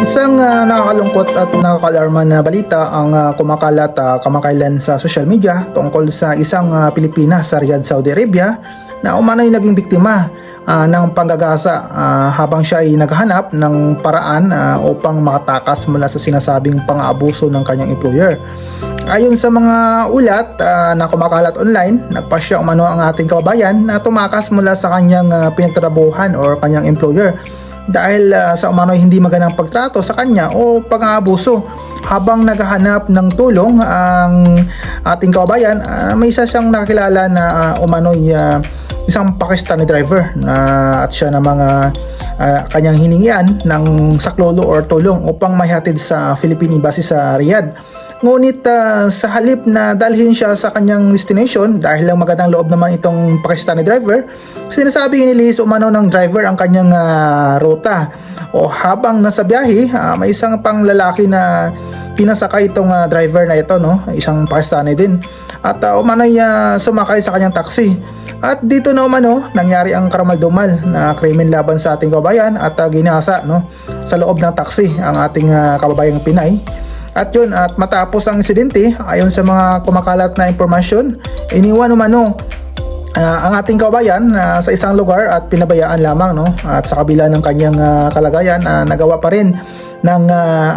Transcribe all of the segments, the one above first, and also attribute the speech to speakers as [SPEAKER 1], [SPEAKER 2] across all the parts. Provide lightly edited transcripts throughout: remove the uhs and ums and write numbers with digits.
[SPEAKER 1] Isang nakakalungkot at nakakalarma na balita ang kumakalat kamakailan sa social media tungkol sa isang Pilipina sa Riyadh, Saudi Arabia na umano'y naging biktima ng panggagasa habang siya ay naghahanap ng paraan upang makatakas mula sa sinasabing pang-aabuso ng kanyang employer. Ayon sa mga ulat na kumakalat online, nagpasya umano ang ating kababayan na tumakas mula sa kanyang pinagtrabahuhan or kanyang employer dahil sa umano'y hindi magandang pagtrato sa kanya o pang-aabuso. Habang naghahanap ng tulong ang ating kababayan, may isa siyang nakilala na umano'y isang Pakistani driver at siya na mga kanyang hiningian ng saklolo or tulong upang mahihatid sa Philippine Embassy sa Riyadh. Ngunit sa halip na dalhin siya sa kanyang destination dahil lang magandang loob naman itong Pakistani driver, sinasabi inilis umano ng driver ang kanyang ruta. O habang nasa biyahe, may isang pang lalaki na pinasakay itong driver na ito, no? Isang Pakistani din. At umano'y sumakay sa kanyang taxi. At dito na umano nangyari ang karamaldumal na krimen laban sa ating kababayan at ginasa, no, sa loob ng taxi ang ating kababayang Pinay. At yun, at matapos ang insidente, ayon sa mga kumakalat na impormasyon, iniwan umano ang ating kababayan sa isang lugar at pinabayaan lamang, no? At sa kabila ng kanyang kalagayan, nagawa pa rin ng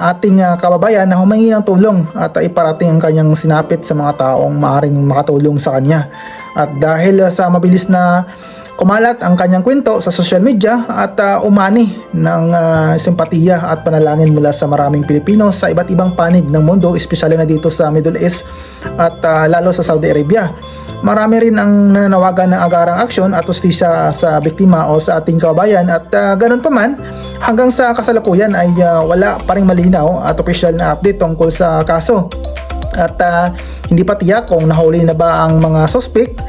[SPEAKER 1] ating kababayan na humingi ng tulong at iparating ang kanyang sinapit sa mga taong maaaring makatulong sa kanya. At dahil sa mabilis na kumalat ang kanyang kwento sa social media at umani ng simpatiya at panalangin mula sa maraming Pilipino sa iba't ibang panig ng mundo, espesyal na dito sa Middle East at lalo sa Saudi Arabia. Marami rin ang nananawagan ng agarang aksyon at ustisya sa biktima o sa ating kababayan at ganun pa man, hanggang sa kasalukuyan ay wala pa ring malinaw at opisyal na update tungkol sa kaso. At hindi pa tiyak kung nahuli na ba ang mga suspect,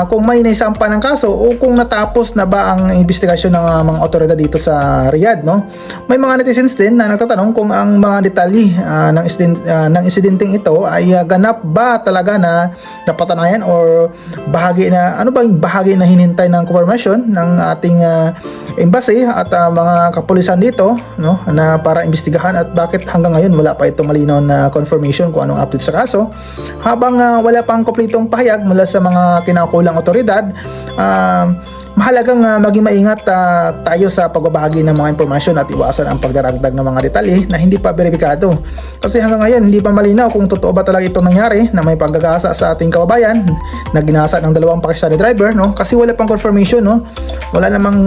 [SPEAKER 1] kung may naisampa ng kaso o kung natapos na ba ang investigasyon ng mga otoridad dito sa Riyadh, no? May mga netizens din na nagtatanong kung ang mga detalye ng insidenteng ito ay ganap ba talaga na napatanayan or bahagi na, ano ba yung bahagi na hinintay ng confirmation ng ating embassy at mga kapulisan dito, no, na para imbestigahan, at bakit hanggang ngayon wala pa itong malinaw na confirmation kung anong update sa kaso. Habang wala pang kumpletong pahayag mula sa mga kinaukulang otoridad, mahalagang maging maingat tayo sa pagbabahagi ng mga impormasyon at iwasan ang pagdaragdag ng mga detalye na hindi pa beripikado. Kasi hanggang ngayon hindi pa malinaw kung totoo ba talaga itong nangyari na may paggagasa sa ating kababayan na ginasa ng dalawang Pakistani driver, no? Kasi wala pang confirmation, no? Wala namang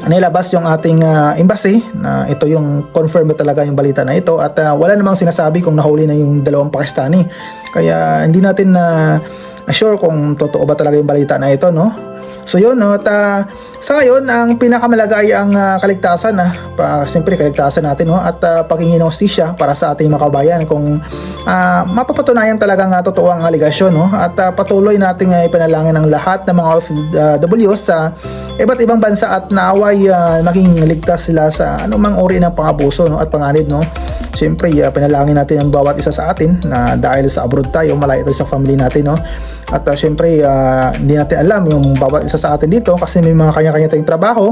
[SPEAKER 1] nilabas yung ating embassy na ito yung confirm talaga yung balita na ito, at wala namang sinasabi kung nahuli na yung dalawang Pakistani. Kaya hindi natin sure kung totoo ba talaga yung balita na ito, no? So yun, no? At sa ngayon, ang pinakamalagay ang kaligtasan, siyempre kaligtasan natin, no? At paghingi ng hustisya para sa ating mga kababayan kung mapapatunayan talagang totoo ang aligasyon, no? At patuloy nating ipanalangin ang lahat ng mga OFWs sa iba't ibang bansa at naaway maging ligtas sila sa anumang uri ng pang-abuso, no, at panganib, no? Siyempre, pinalangin natin ang bawat isa sa atin na dahil sa abroad tayo, malayo tayo sa family natin, no? At siyempre, hindi natin alam yung bawat isa sa atin dito kasi may mga kanya-kanya tayong trabaho.